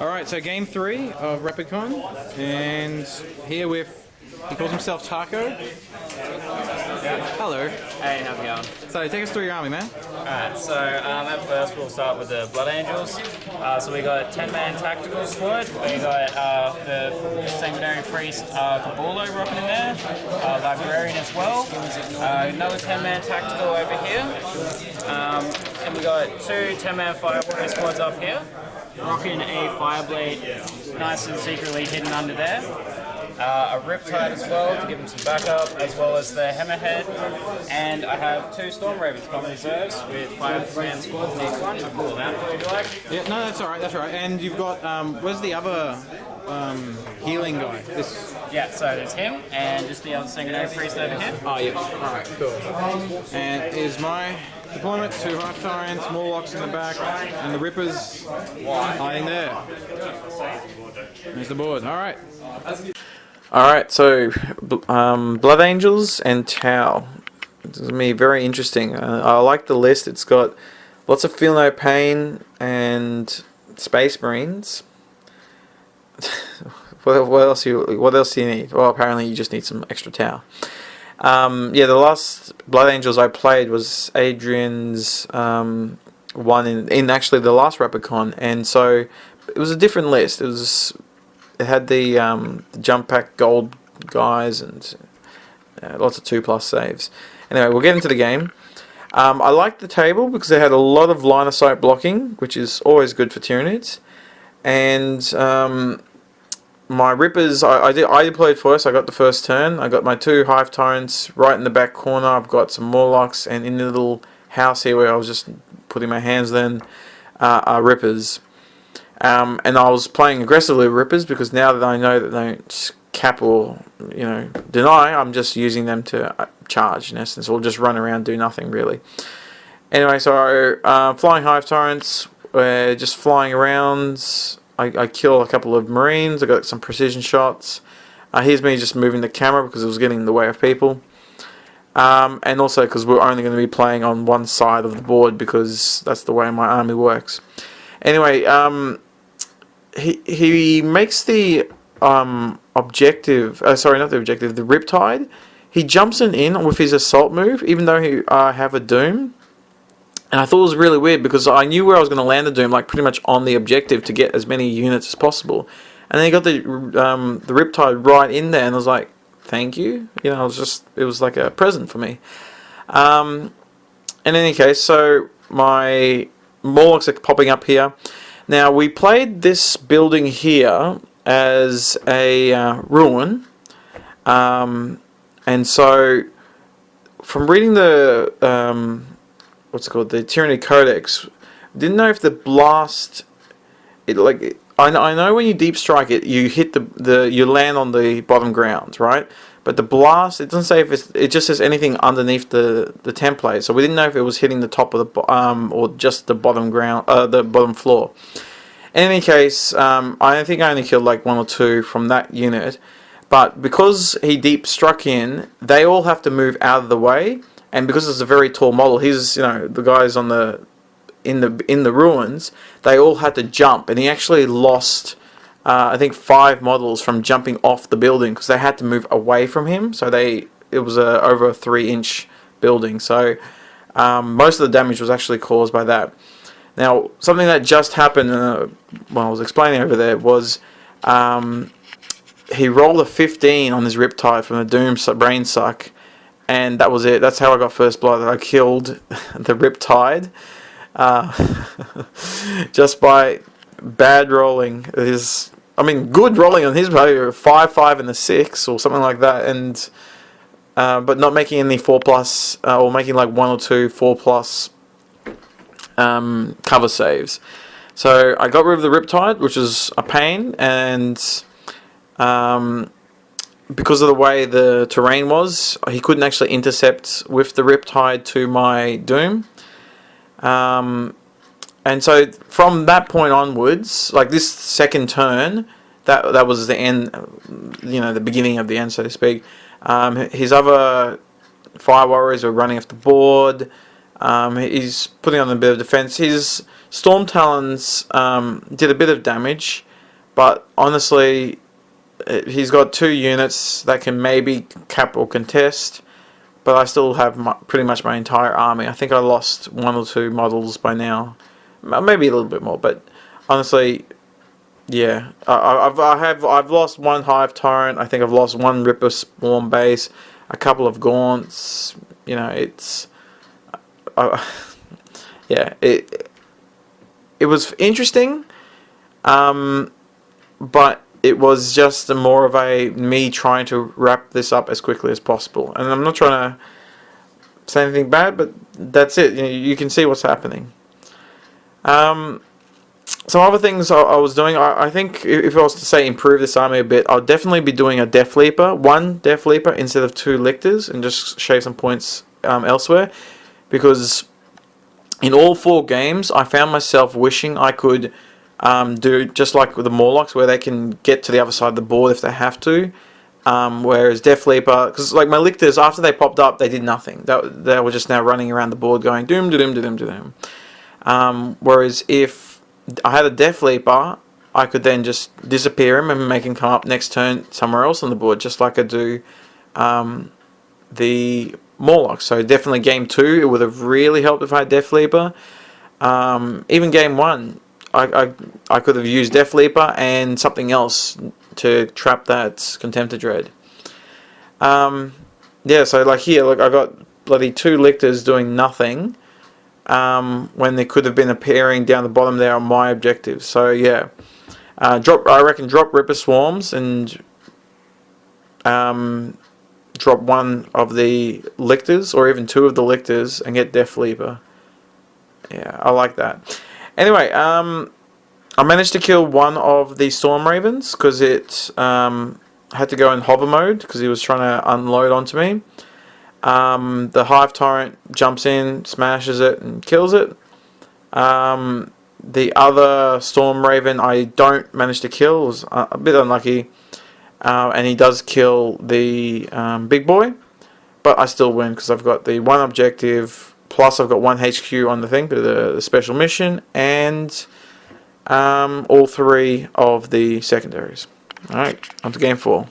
Alright, so game 3 of Replicon, and here with, he calls himself Taco. Hello. Hey, how's it going? So take us through your army, man. Alright, so at first we'll start with the Blood Angels. So we got 10-man tactical squad. We got the Sanguinary Priest Kabulo rocking in there, Librarian as well. Another 10-man tactical over here. And we got two 10-man Fire Warrior squads up here, rocking a Fireblade nice and secretly hidden under there. A Riptide as well to give him some backup, as well as the Hammerhead. And I have two Storm Ravens common reserves with 5-man squads in each one. I'll pull them out for you if you like. Yeah, no, that's alright, that's alright. And you've got, where's the other healing guy? This... Yeah, so there's him, and just the other Sanguinary Priest over here. Oh, yeah, alright, cool. And is my deployment, 2 half Tyranids, Morlocks in the back, and the Rippers hiding there. There's the board, alright. Alright, so Blood Angels and Tau. This is going to be very interesting. I like the list. It's got lots of Feel No Pain and Space Marines. what else do you need? Well, apparently you just need some extra Tau. Yeah, the last Blood Angels I played was Adrian's one in actually the last Replicon, and so it was a different list. It had the jump pack gold guys and lots of 2+ saves. Anyway, we'll get into the game. I liked the table because they had a lot of line of sight blocking, which is always good for Tyranids. And my Rippers, I deployed first. I got the first turn. I got my 2 Hive Tyrants right in the back corner. I've got some Morlocks, and in the little house here where I was just putting my hands then are Rippers. And I was playing aggressively with Rippers because now that I know that they don't cap or deny, I'm just using them to charge in essence, or just run around, do nothing really. Anyway, so flying Hive Tyrants, just flying around. I kill a couple of Marines. I got some precision shots. Here's me just moving the camera because it was getting in the way of people. And also because we're only going to be playing on one side of the board because that's the way my army works. Anyway, he makes the objective, sorry, not the objective, the Riptide. He jumps in with his assault move, even though he have a Doom. And I thought it was really weird because I knew where I was going to land the Doom, like pretty much on the objective to get as many units as possible. And then he got the Riptide right in there, and I was like, thank you. It was like a present for me. In any case, so my Morlocks are popping up here. Now, we played this building here as a ruin, and so from reading the the Tyranid Codex, didn't know if the blast, I know when you deep strike it, you hit you land on the bottom grounds, right? But the blast, it doesn't say if it just says anything underneath the template. So we didn't know if it was hitting the top of the or just the bottom ground, the bottom floor. In any case, I think I only killed like 1 or 2 from that unit. But because he deep struck in, they all have to move out of the way. And because it's a very tall model, he's the guys on in the ruins. They all had to jump, and he actually lost. I think 5 models from jumping off the building because they had to move away from him. So it was over a 3-inch building. So most of the damage was actually caused by that. Now, something that just happened when I was explaining over there was he rolled a 15 on his Riptide from the Doom Brain Suck, and that was it. That's how I got first blood. I killed the Riptide just by bad rolling. Good rolling on his value, 5, 5, and a 6 or something like that, and but not making any 4+, or making like 1 or 2 4+ cover saves. So I got rid of the Riptide, which is a pain, and because of the way the terrain was, he couldn't actually intercept with the Riptide to my Doom. And so from that point onwards, like this second turn, that was the end, the beginning of the end, so to speak. His other Fire Warriors were running off the board. He's putting on a bit of defense. His Storm Talons did a bit of damage, But honestly, he's got 2 units that can maybe cap or contest, but I still have pretty much my entire army. I think I lost 1 or 2 models by now, maybe a little bit more. But honestly, yeah, I've lost 1 Hive Tyrant. I think I've lost 1 Ripper Swarm base, a couple of Gaunts. You know, it's yeah, it was interesting, but it was just more of me trying to wrap this up as quickly as possible. And I'm not trying to say anything bad, but that's it. You can see what's happening. Some other things I was doing, I think if I was to say improve this army a bit, I'll definitely be doing a Death Leaper, 1 Death Leaper instead of 2 Lictors, and just shave some points elsewhere. Because in all 4 games, I found myself wishing I could do just like with the Morlocks, where they can get to the other side of the board if they have to. Whereas Death Leaper, because like my Lictors, after they popped up, they did nothing. They were just now running around the board going doom, doom, doom, doom, doom. Whereas if I had a Death Leaper, I could then just disappear him and make him come up next turn somewhere else on the board, just like I do the Morlocks. So definitely game 2, it would have really helped if I had Death Leaper. Even game 1, I could have used Death Leaper and something else to trap that Contempt of Dread. Yeah, so like here, look, I got bloody 2 Lictors doing nothing, when they could have been appearing down the bottom there on my objectives. So yeah, I reckon drop Ripper Swarms and drop 1 of the Lictors, or even 2 of the Lictors, and get Death Leaper. Yeah, I like that. Anyway, I managed to kill 1 of the Storm Ravens because it had to go in hover mode because he was trying to unload onto me. The Hive Tyrant jumps in, smashes it, and kills it. The other Storm Raven I don't manage to kill. It was a bit unlucky. And he does kill the big boy. But I still win because I've got the 1 objective, plus I've got 1 HQ on the thing, the special mission, and all 3 of the secondaries. Alright, on to game 4.